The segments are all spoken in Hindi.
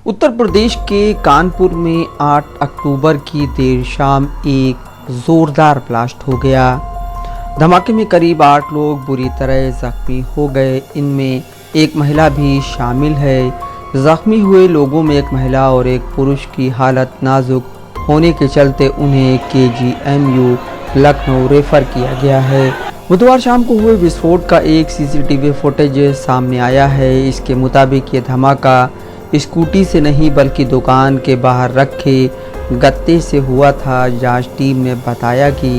उत्तर प्रदेश के कानपुर में 8 अक्टूबर की देर शाम एक जोरदार ब्लास्ट हो गया। धमाके में करीब 8 लोग बुरी तरह जख्मी हो गए। इनमें एक महिला भी शामिल है। जख्मी हुए लोगों में एक महिला और एक पुरुष की हालत नाजुक होने के चलते उन्हें KGMU लखनऊ रेफर किया गया है। बुधवार शाम को हुए विस्फोट का एक CCTV फुटेज सामने आया है। इसके मुताबिक ये धमाका स्कूटी से नहीं बल्कि दुकान के बाहर रखे गत्ते से हुआ था। जांच टीम ने बताया कि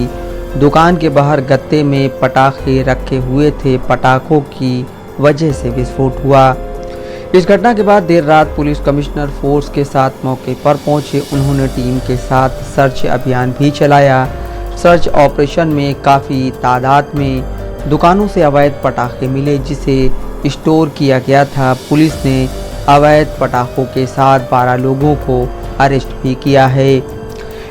दुकान के बाहर गत्ते में पटाखे रखे हुए थे। पटाखों की वजह से विस्फोट हुआ। इस घटना के बाद देर रात पुलिस कमिश्नर फोर्स के साथ मौके पर पहुंचे। उन्होंने टीम के साथ सर्च अभियान भी चलाया। सर्च ऑपरेशन में काफ़ी तादाद में दुकानों से अवैध पटाखे मिले जिसे स्टोर किया गया था। पुलिस ने अवैध पटाखों के साथ 12 लोगों को अरेस्ट भी किया है।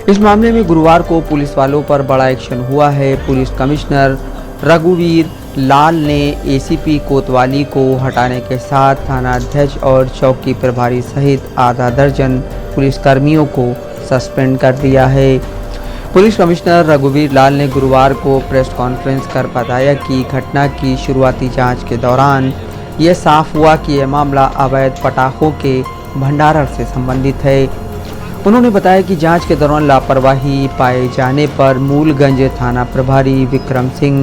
इस मामले में गुरुवार को पुलिस वालों पर बड़ा एक्शन हुआ है। पुलिस कमिश्नर रघुवीर लाल ने ACP कोतवाली को हटाने के साथ थानाध्यक्ष और चौकी प्रभारी सहित आधा दर्जन पुलिसकर्मियों को सस्पेंड कर दिया है। पुलिस कमिश्नर रघुवीर लाल ने गुरुवार को प्रेस कॉन्फ्रेंस कर बताया कि घटना की शुरुआती जांच के दौरान यह साफ हुआ कि यह मामला अवैध पटाखों के भंडारण से संबंधित है। उन्होंने बताया कि जांच के दौरान लापरवाही पाए जाने पर मूलगंज थाना प्रभारी विक्रम सिंह,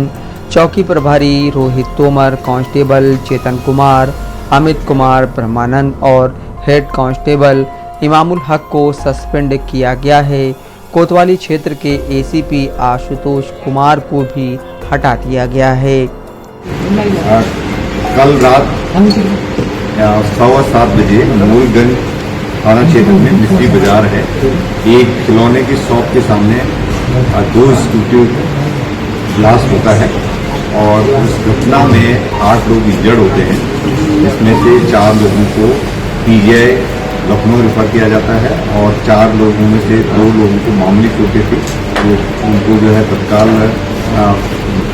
चौकी प्रभारी रोहित तोमर, कांस्टेबल चेतन कुमार, अमित कुमार ब्रह्मानंद और हेड कांस्टेबल इमामुल हक को सस्पेंड किया गया है। कोतवाली क्षेत्र के ACP आशुतोष कुमार को भी हटा दिया गया है। कल रात 7:15 बजे मूलगंज थाना क्षेत्र में मिस्त्री बाजार है, एक खिलौने की शॉप के सामने 2 स्कूटी ब्लास्ट होता है और उस घटना में 8 लोग इंजर्ड होते हैं। इसमें से 4 लोगों को PGI लखनऊ रेफर किया जाता है और 4 लोगों में से 2 लोगों को मामूली चोटें थी, तो उनको जो है तत्काल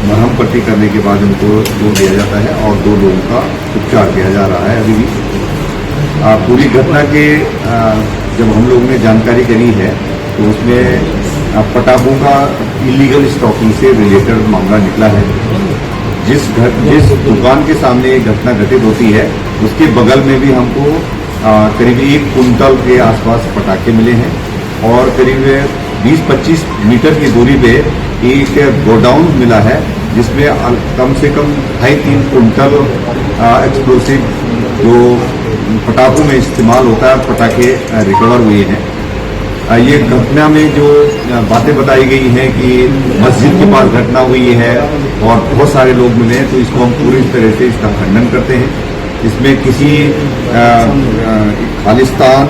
मरहम पट्टी करने के बाद उनको छोड़ दिया जाता है और 2 लोगों का उपचार किया जा रहा है। अभी भी पूरी घटना के जब हम लोगों ने जानकारी करी है तो उसमें पटाखों का इलीगल स्टॉकिंग से रिलेटेड मामला निकला है। जिस दुकान के सामने ये घटना घटित होती है उसके बगल में भी हमको करीब 1 कुंटल के आसपास पटाखे मिले हैं और करीब 20-25 मीटर की दूरी पे एक गोडाउन मिला है जिसमें कम से कम 2.5-3 कुंटल एक्सप्लोसिव जो पटाखों में इस्तेमाल होता है पटाखे रिकवर हुए हैं। ये घटना में जो बातें बताई गई हैं कि मस्जिद के पास घटना हुई है और बहुत सारे लोग मिले हैं, तो इसको हम पूरी तरह से इसका खंडन करते हैं। इसमें किसी खालिस्तान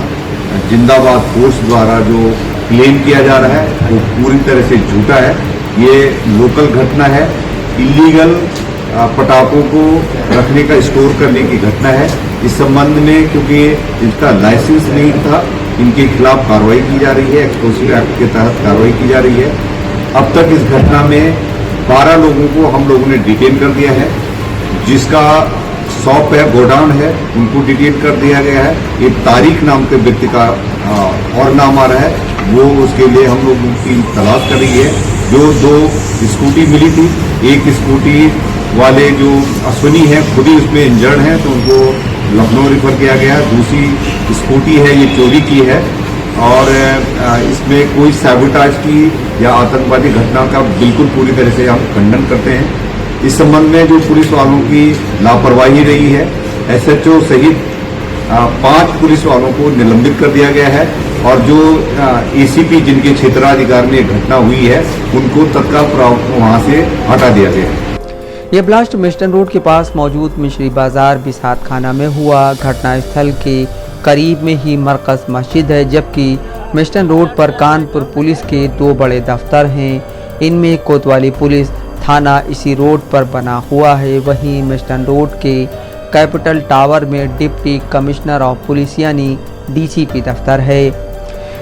जिंदाबाद फोर्स द्वारा जो क्लेम किया जा रहा है वो पूरी तरह से झूठा है। ये लोकल घटना है, इलीगल पटाखों को रखने का स्टोर करने की घटना है। इस संबंध में क्योंकि इसका लाइसेंस नहीं था, इनके खिलाफ कार्रवाई की जा रही है, एक्सप्लोसिव एक्ट के तहत कार्रवाई की जा रही है। अब तक इस घटना में 12 लोगों को हम लोगों ने डिटेन कर दिया है। जिसका शॉप है, गोडाउन है, उनको डिटेन कर दिया गया है। एक तारीख नाम के व्यक्ति का और नाम आ रहा है, वो उसके लिए हम लोग उनकी तलाश कर रही है। जो 2 स्कूटी मिली थी, एक स्कूटी वाले जो अश्विनी है खुद ही उसमें इंजर्ड हैं, तो उनको लखनऊ रेफर किया गया। दूसरी स्कूटी है ये चोरी की है और इसमें कोई सैबोटाज की या आतंकवादी घटना का बिल्कुल पूरी तरह से हम खंडन करते हैं। इस संबंध में जो पुलिस वालों की लापरवाही रही है, SHO सहित 5 पुलिस वालों को निलंबित कर दिया गया है और जो ACP जिनके क्षेत्राधिकार में घटना हुई है उनको तत्काल वहां से हटा दिया गया है। यह ब्लास्ट मिस्टन रोड के पास मौजूद मिश्री बाजार बिसात खाना में हुआ। घटनास्थल के करीब में ही मरकज मस्जिद है, जबकि मिस्टन रोड पर कानपुर पुलिस के 2 बड़े दफ्तर हैं। इनमें कोतवाली पुलिस थाना इसी रोड पर बना हुआ है। वहीं मिस्टन रोड के कैपिटल टावर में डिप्टी कमिश्नर ऑफ पुलिस यानी DCP दफ्तर है।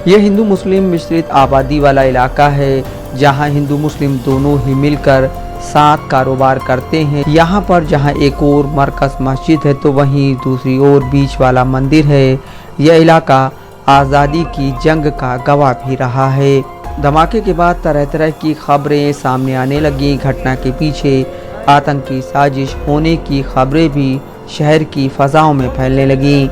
यह हिंदू मुस्लिम मिश्रित आबादी वाला इलाका है जहां हिंदू मुस्लिम दोनों ही मिलकर साथ कारोबार करते हैं। यहाँ पर जहाँ एक और मरकज मस्जिद है तो वहीं दूसरी ओर बीच वाला मंदिर है। यह इलाका आज़ादी की जंग का गवाह भी रहा है। धमाके के बाद तरह तरह की खबरें सामने आने लगी। घटना के पीछे आतंकी साजिश होने की खबरें भी शहर की फ़ज़ाओं में फैलने लगी।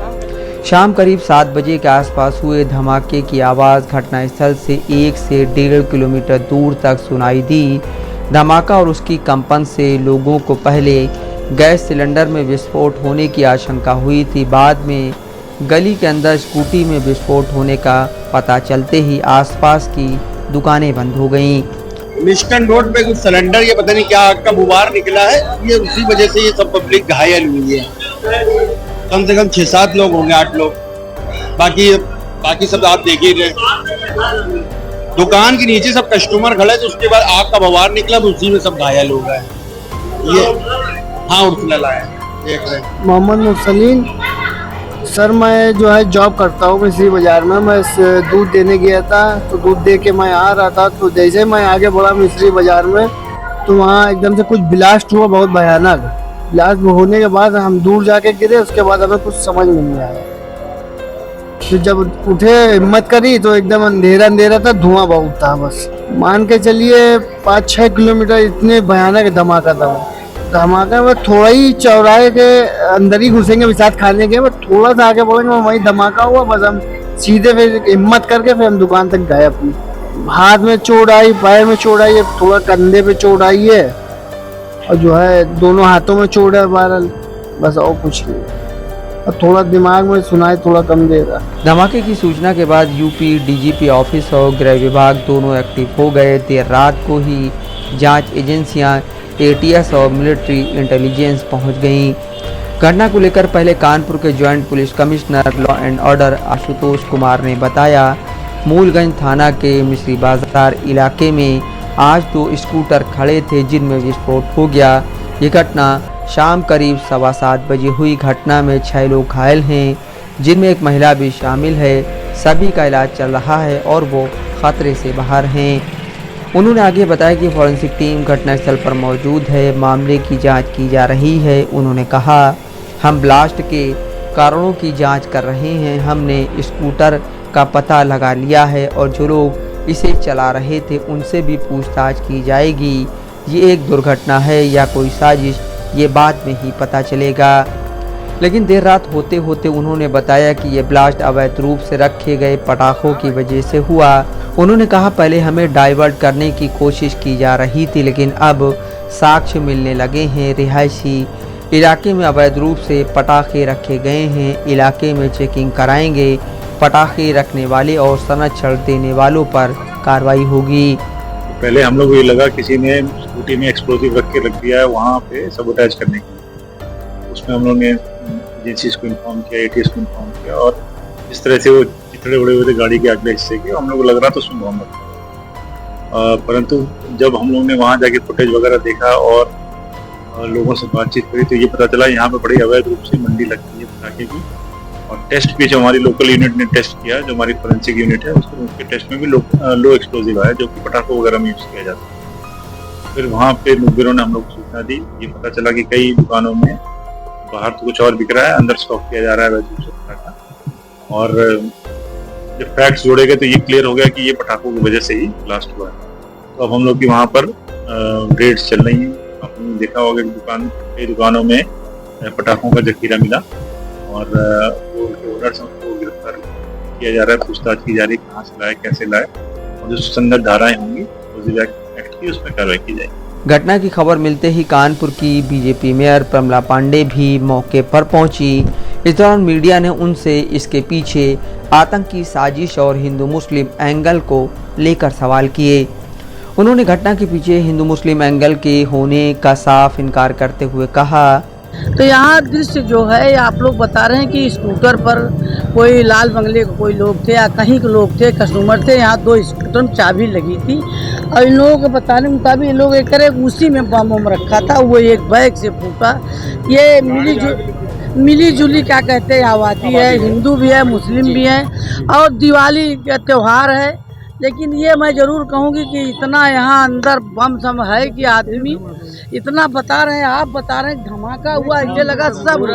शाम करीब 7 बजे के आसपास हुए धमाके की आवाज़ घटनास्थल से 1 से 1.5 किलोमीटर दूर तक सुनाई दी। धमाका और उसकी कंपन से लोगों को पहले गैस सिलेंडर में विस्फोट होने की आशंका हुई थी। बाद में गली के अंदर स्कूटी में विस्फोट होने का पता चलते ही आसपास की दुकानें बंद हो गईं। मिस्टन रोड पे कुछ सिलेंडर ये पता नहीं क्या आग का बुबार निकला है, ये उसी वजह से ये सब पब्लिक घायल हुई है। कम से कम 6-7 लोग होंगे, 8 लोग। बाकी सब आप देख ही रहे। दुकान के नीचे सब कस्टमर खड़े तो उसके बाद आग का बुबार निकला तो उसी में सब घायल हो गए। ये हाँ उठला है देख रहे। मोहम्मद मुफसलीन सर, मैं जो है जॉब करता हूँ मिस्री बाज़ार में। मैं दूध देने गया था तो दूध दे के मैं आ रहा था, तो जैसे मैं आगे बढ़ा मिस्री बाज़ार में तो वहाँ एकदम से कुछ ब्लास्ट हुआ, बहुत भयानक ब्लास्ट होने के बाद हम दूर जाके गिरे। उसके बाद हमें कुछ समझ में नहीं आया। तो जब उठे हिम्मत करी तो एकदम अंधेरा अंधेरा था, धुआं बहुत था। बस मान के चलिए 5-6 किलोमीटर इतने भयानक धमाका था। धमाका में थोड़ा ही चौराहे के अंदर ही घुसेंगे विसात खाने के, बस थोड़ा सा आगे बढ़ेंगे वहीं धमाका हुआ। बस हम सीधे फिर हिम्मत करके फिर हम दुकान तक गए। अपनी हाथ में चोट आई, पैर में चोट आई है, थोड़ा कंधे पे चोट आई है और जो है दोनों हाथों में चोट है बहरहाल, बस और कुछ नहीं। और थोड़ा दिमाग में सुनाई थोड़ा कम दे रहा। धमाके की सूचना के बाद यूपी डीजीपी ऑफिस और गृह विभाग दोनों एक्टिव हो गए। देर रात को ही जांच एजेंसियां एटीएस और मिलिट्री इंटेलिजेंस पहुंच गईं। घटना को लेकर पहले कानपुर के joint police commissioner law and order Ashutosh Kumar ने बताया, मूलगंज थाना के मिस्री बाजार इलाके में आज 2 स्कूटर खड़े थे जिनमें विस्फोट हो गया। ये घटना शाम करीब 7:15 बजे हुई। घटना में 6 लोग घायल हैं जिनमें एक महिला भी शामिल है। सभी का इलाज चल रहा है और वो खतरे से बाहर हैं। उन्होंने आगे बताया कि फॉरेंसिक टीम घटनास्थल पर मौजूद है, मामले की जांच की जा रही है। उन्होंने कहा, हम ब्लास्ट के कारणों की जांच कर रहे हैं। हमने स्कूटर का पता लगा लिया है और जो लोग इसे चला रहे थे उनसे भी पूछताछ की जाएगी। ये एक दुर्घटना है या कोई साजिश, ये बाद में ही पता चलेगा। लेकिन देर रात होते होते उन्होंने बताया कि ये ब्लास्ट अवैध रूप से रखे गए पटाखों की वजह से हुआ। उन्होंने कहा, पहले हमें डाइवर्ट करने की कोशिश की जा रही थी लेकिन अब साक्ष्य मिलने लगे हैं। रिहायशी इलाके में अवैध रूप से पटाखे रखे गए हैं। इलाके में चेकिंग कराएंगे। पटाखे रखने वाले और सनद छड़ देने वालों पर कार्रवाई होगी। पहले हम लोग को ये लगा किसी ने स्कूटी में एक्सप्लोजिव रख दिया है वहाँ पे सबोटाइज करने के लिए। उसमें हम लोग ने एजेंसीज को इन्फॉर्म किया, एटीएस को इन्फॉर्म किया और इस तरह से वो चितड़े उड़े हुए थे गाड़ी के अगले हिस्से के। हम लोग को लग रहा था उसमें बम रखा। परंतु जब हम लोग ने वहाँ जाके फुटेज वगैरह देखा और लोगों से बातचीत करी तो ये पता चला यहाँ पे बड़ी अवैध रूप से मंडी लगती है पटाखे की। और टेस्ट भी जो हमारी लोकल यूनिट ने टेस्ट किया, जो हमारी फोरेंसिक यूनिट है, उसके टेस्ट में भी लो एक्सप्लोजिव आया जो कि पटाखों वगैरह में यूज किया जाता है। फिर वहाँ पे मुखबिरों ने हम लोग को सूचना दी। ये पता चला कि कई दुकानों में बाहर तो कुछ और बिक रहा है, अंदर स्टॉक किया जा रहा है वैसे पटाखा। और जब फैक्ट्स जोड़े गए तो ये क्लियर हो गया कि ये पटाखों की वजह से ही ब्लास्ट हुआ है। तो अब हम लोग की वहाँ पर रेड्स चल रही हैं। आपने देखा होगा कि कई दुकानों में पटाखों का जखीरा मिला और उनके ओनर्स को गिरफ्तार किया जा रहा है, पूछताछ की जा रही है कहाँ से लाए, कैसे लाए और जो सुसंगत धाराएं होंगी एक्ट की उसमें कार्रवाई की जाएगी। घटना की खबर मिलते ही कानपुर की बीजेपी मेयर प्रमला पांडे भी मौके पर पहुंची। इस दौरान मीडिया ने उनसे इसके पीछे आतंकी साजिश और हिंदू मुस्लिम एंगल को लेकर सवाल किए। उन्होंने घटना के पीछे हिंदू मुस्लिम एंगल के होने का साफ इनकार करते हुए कहा, तो यहाँ दृश्य जो है आप लोग बता रहे हैं कि स्कूटर पर कोई लाल बंगले के कोई लोग थे या कहीं के लोग थे, कस्टमर थे। यहाँ 2 स्कूटर में चाबी लगी थी और इन लोगों के बताने मुताबिक ये लोग एक करे उसी में बम रखा था, वो एक बैग से फूटा। ये मिली जुली क्या कहते हैं आबादी है, हिंदू भी है, मुस्लिम भी है और दिवाली का त्यौहार है। लेकिन ये मैं ज़रूर कहूँगी कि इतना यहाँ अंदर बम सम है कि आदमी इतना बता रहे हैं, आप बता रहे हैं धमाका हुआ, इसे लगा सब।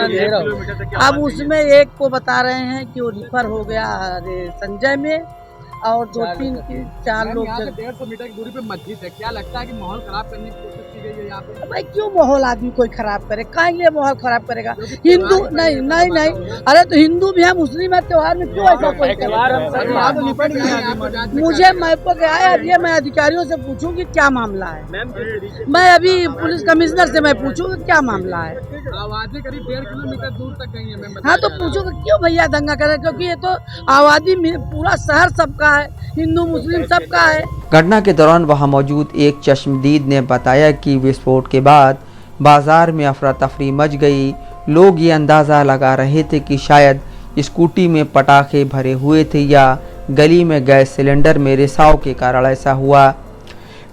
अब उसमें एक को बता रहे हैं कि वो रिफर हो गया संजय में, और 2-3-4 लोग 150 मीटर की दूरी पे मस्जिद है। क्या लगता है कि माहौल खराब करने की कोशिश की गई है यहाँ पे? भाई क्यों माहौल आदमी कोई खराब करे, कहाँ ये माहौल खराब करेगा? हिंदू नहीं नहीं नहीं, अरे तो हिंदू भी है, मुस्लिम है, त्योहार में क्यों ऐसा कोई करे? मुझे मौके पे आया, ये मैं अधिकारियों से पूछूं कि क्या मामला है। मैं अभी पुलिस कमिश्नर से मैं पूछूं कि क्या मामला है। आवाजें करीब 1.5 किलोमीटर दूर तक गई है मैम। हाँ तो पूछो कि क्यों भैया दंगा करे, क्योंकि ये तो आबादी में पूरा शहर सबका है, हिंदू मुस्लिम सबका है। घटना के दौरान वहां मौजूद एक चश्मदीद ने बताया कि विस्फोट के बाद बाजार में अफरा तफरी मच गई। लोग ये अंदाज़ा लगा रहे थे कि शायद स्कूटी में पटाखे भरे हुए थे या गली में गैस सिलेंडर में रिसाव के कारण ऐसा हुआ।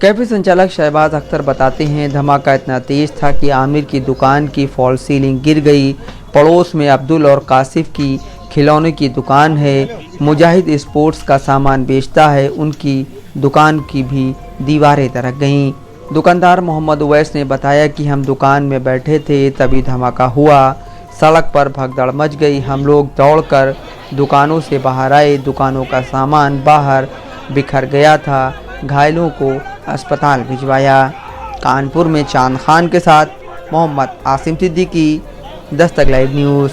कैफे संचालक शहबाज अख्तर बताते हैं, धमाका इतना तेज था कि आमिर की दुकान की फॉल सीलिंग गिर गई। पड़ोस में अब्दुल और कासिफ की खिलौने की दुकान है, मुजाहिद स्पोर्ट्स का सामान बेचता है, उनकी दुकान की भी दीवारें दरक गईं। दुकानदार मोहम्मद उवैस ने बताया कि हम दुकान में बैठे थे, तभी धमाका हुआ। सड़क पर भगदड़ मच गई। हम लोग दौड़कर दुकानों से बाहर आए, दुकानों का सामान बाहर बिखर गया था। घायलों को अस्पताल भिजवाया। कानपुर में चांद खान के साथ मोहम्मद आसिम सिद्दीकी, दस्तक लाइव न्यूज़।